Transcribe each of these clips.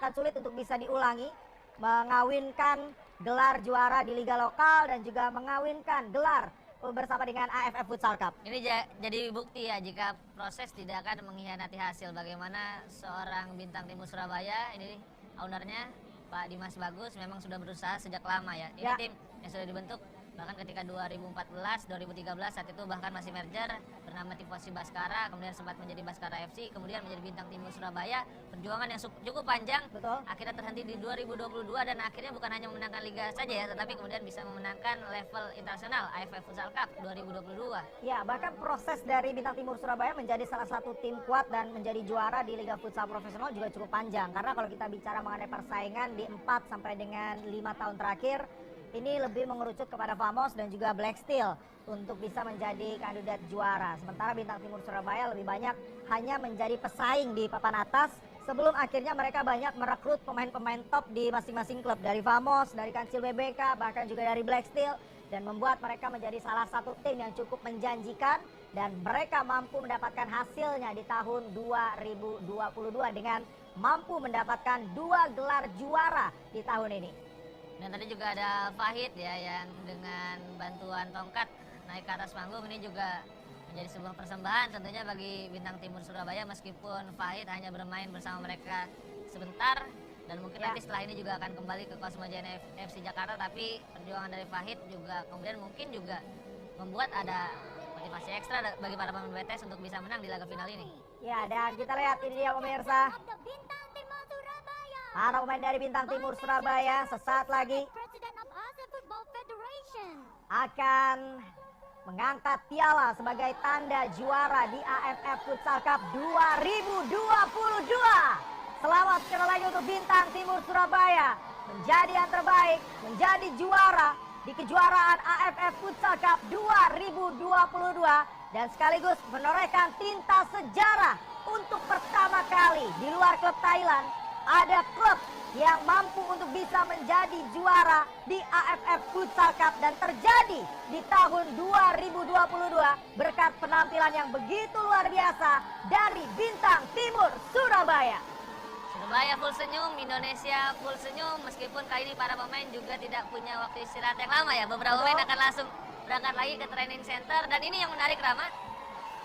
sangat sulit untuk bisa diulangi, mengawinkan gelar juara di liga lokal dan juga mengawinkan gelar bersama dengan AFF Futsal Cup. Ini jadi bukti ya jika proses tidak akan mengkhianati hasil. Bagaimana seorang bintang timur Surabaya, ini ownernya Pak Dimas Bagus memang sudah berusaha sejak lama ya. Ini tim yang sudah dibentuk bahkan ketika 2014, 2013 saat itu bahkan masih merger bernama Tifosi Baskara, kemudian sempat menjadi Baskara FC, kemudian menjadi Bintang Timur Surabaya. Perjuangan yang cukup panjang, betul, akhirnya terhenti di 2022 dan akhirnya bukan hanya memenangkan Liga saja ya, tetapi kemudian bisa memenangkan level internasional AFF Futsal Cup 2022. Ya, bahkan proses dari Bintang Timur Surabaya menjadi salah satu tim kuat dan menjadi juara di Liga Futsal Profesional juga cukup panjang. Karena kalau kita bicara mengenai persaingan di 4 sampai dengan 5 tahun terakhir, ini lebih mengerucut kepada Famos dan juga Black Steel untuk bisa menjadi kandidat juara. Sementara Bintang Timur Surabaya lebih banyak hanya menjadi pesaing di papan atas sebelum akhirnya mereka banyak merekrut pemain-pemain top di masing-masing klub. Dari Famos, dari Kancil BBK, bahkan juga dari Black Steel. Dan membuat mereka menjadi salah satu tim yang cukup menjanjikan. Dan mereka mampu mendapatkan hasilnya di tahun 2022 dengan mampu mendapatkan 2 gelar juara di tahun ini. Dan tadi juga ada Fahid ya yang dengan bantuan tongkat naik ke atas panggung. Ini juga menjadi sebuah persembahan tentunya bagi Bintang Timur Surabaya, meskipun Fahid hanya bermain bersama mereka sebentar dan mungkin nanti setelah ini juga akan kembali ke Cosmo Jaya FC Jakarta, tapi perjuangan dari Fahid juga kemudian mungkin juga membuat ada motivasi ekstra bagi para pemain BTS untuk bisa menang di laga final ini. Ya, dan kita lihat ini dia pemirsa, para pemain dari Bintang Timur Surabaya sesaat lagi akan mengangkat piala sebagai tanda juara di AFF Futsal Cup 2022. Selamat sekali lagi untuk Bintang Timur Surabaya menjadi yang terbaik, menjadi juara di kejuaraan AFF Futsal Cup 2022 dan sekaligus menorehkan tinta sejarah untuk pertama kali di luar klub Thailand. Ada klub yang mampu untuk bisa menjadi juara di AFF Futsal Cup dan terjadi di tahun 2022 berkat penampilan yang begitu luar biasa dari Bintang Timur Surabaya. Surabaya full senyum, Indonesia full senyum, meskipun kali ini para pemain juga tidak punya waktu istirahat yang lama ya. Beberapa pemain akan langsung berangkat lagi ke training center dan ini yang menarik Rama.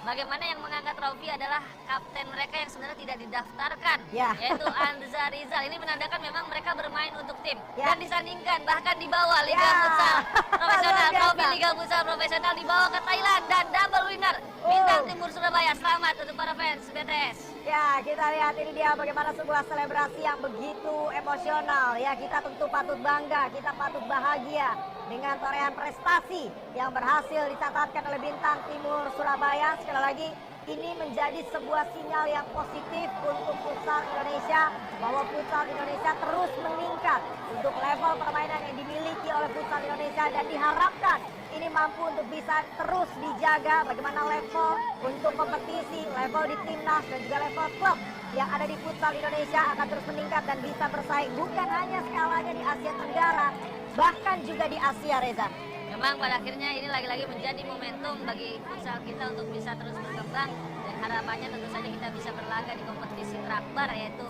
Bagaimana yang mengangkat trofi adalah kapten mereka yang sebenarnya tidak didaftarkan, yaitu Anza Rizal. Ini menandakan memang mereka bermain untuk tim dan disandingkan bahkan di bawah Liga Futsal Profesional, trofi Liga Futsal Profesional dibawa ke Thailand dan double winner Bintang Timur Surabaya. Selamat untuk para fans BTS. Ya, kita lihat ini dia bagaimana sebuah selebrasi yang begitu emosional. Ya, kita tentu patut bangga, kita patut bahagia dengan torehan prestasi yang berhasil dicatatkan oleh Bintang Timur Surabaya. Sekali lagi, ini menjadi sebuah sinyal yang positif untuk futsal Indonesia, bahwa futsal Indonesia terus meningkat untuk level permainan yang dimiliki oleh futsal Indonesia dan diharapkan ini mampu untuk bisa terus dijaga bagaimana level untuk kompetisi, level di timnas dan juga level klub yang ada di futsal Indonesia akan terus meningkat dan bisa bersaing bukan hanya skalanya di Asia Tenggara, bahkan juga di Asia, Reza. Memang pada akhirnya ini lagi-lagi menjadi momentum bagi futsal kita untuk bisa terus berkembang dan harapannya tentu saja kita bisa berlaga di kompetisi terakbar yaitu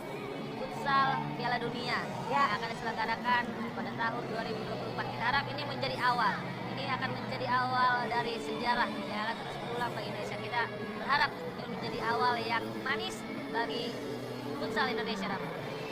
futsal Piala Dunia yang akan diselenggarakan pada tahun 2024. Kita harap ini menjadi awal. Ini akan menjadi awal dari sejarah yang akan terus berulang bagi Indonesia. Kita berharap ini menjadi awal yang manis bagi futsal Indonesia.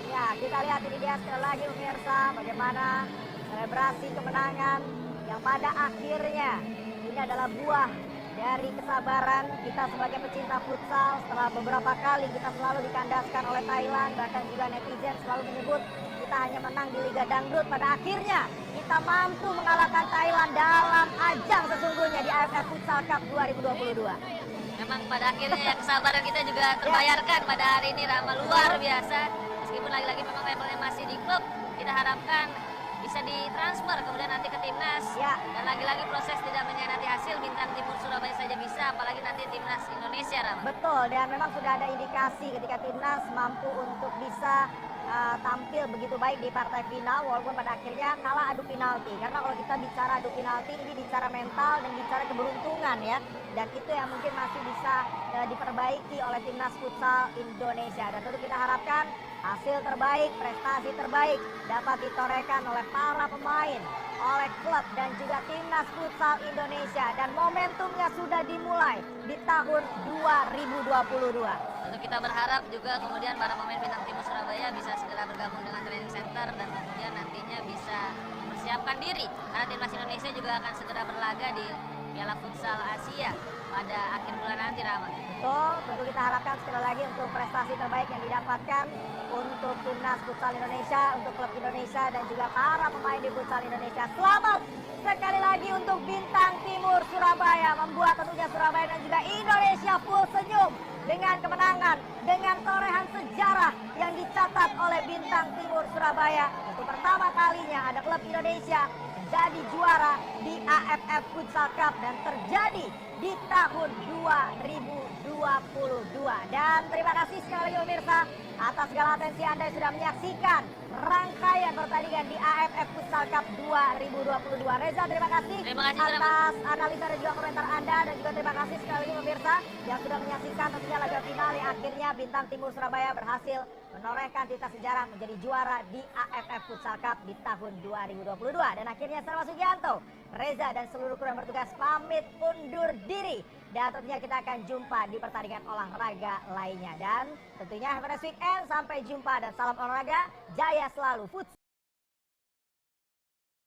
Ya, kita lihat ini dia sekali lagi pemirsa bagaimana selebrasi kemenangan yang pada akhirnya ini adalah buah dari kesabaran kita sebagai pecinta futsal. Setelah beberapa kali kita selalu dikandaskan oleh Thailand, bahkan juga netizen selalu menyebut kita hanya menang di Liga Dangdut, pada akhirnya kita mampu mengalahkan Thailand dalam ajang sesungguhnya di AFF Futsal Cup 2022. Memang pada akhirnya kesabaran kita juga terbayarkan pada hari ini, Rama, luar biasa. Meskipun lagi-lagi memang levelnya masih di klub, kita harapkan bisa ditransfer kemudian nanti ke timnas. Dan lagi-lagi proses tidak mengkhianati hasil, Bintang Timur Surabaya saja bisa, apalagi nanti timnas Indonesia, Rama. Betul, dan memang sudah ada indikasi ketika timnas mampu untuk bisa tampil begitu baik di partai final walaupun pada akhirnya kalah adu penalti. Karena kalau kita bicara adu penalti ini bicara mental dan bicara keberuntungan ya. Dan itu yang mungkin masih bisa diperbaiki oleh timnas futsal Indonesia. Dan tentu kita harapkan Hasil terbaik, prestasi terbaik dapat ditorehkan oleh para pemain, oleh klub dan juga timnas futsal Indonesia, dan momentumnya sudah dimulai di tahun 2022. Tentu kita berharap juga kemudian para pemain Bintang Timur Surabaya bisa segera bergabung dengan training center dan kemudian nantinya bisa mempersiapkan diri karena timnas Indonesia juga akan segera berlaga di Piala Futsal Asia pada akhir bulan nanti, Rama. Betul, tentu kita harapkan sekali lagi untuk prestasi terbaik yang didapatkan untuk timnas futsal Indonesia, untuk klub Indonesia dan juga para pemain di futsal Indonesia. Selamat sekali lagi untuk Bintang Timur Surabaya, membuat tentunya Surabaya dan juga Indonesia full senyum dengan kemenangan, dengan torehan sejarah yang dicatat oleh Bintang Timur Surabaya. Untuk pertama kalinya ada klub Indonesia menjadi juara di AFF Futsal Cup dan terjadi di tahun 2022. Dan terima kasih sekali lagi pemirsa atas segala atensi Anda yang sudah menyaksikan rangkaian pertandingan di AFF Futsal Cup 2022. Reza, terima kasih atas analisa dan juga komentar Anda, dan juga terima kasih sekali lagi pemirsa yang sudah menyaksikan tentunya laga final yang akhirnya Bintang Timur Surabaya berhasil menorehkan cerita sejarah menjadi juara di AFF Futsal Cup di tahun 2022. Dan akhirnya saya Sugianto, Reza dan seluruh kru yang bertugas pamit undur diri. Dan tentunya kita akan jumpa di pertandingan olahraga lainnya. Dan tentunya have a nice weekend, sampai jumpa dan salam olahraga, jaya selalu futsal.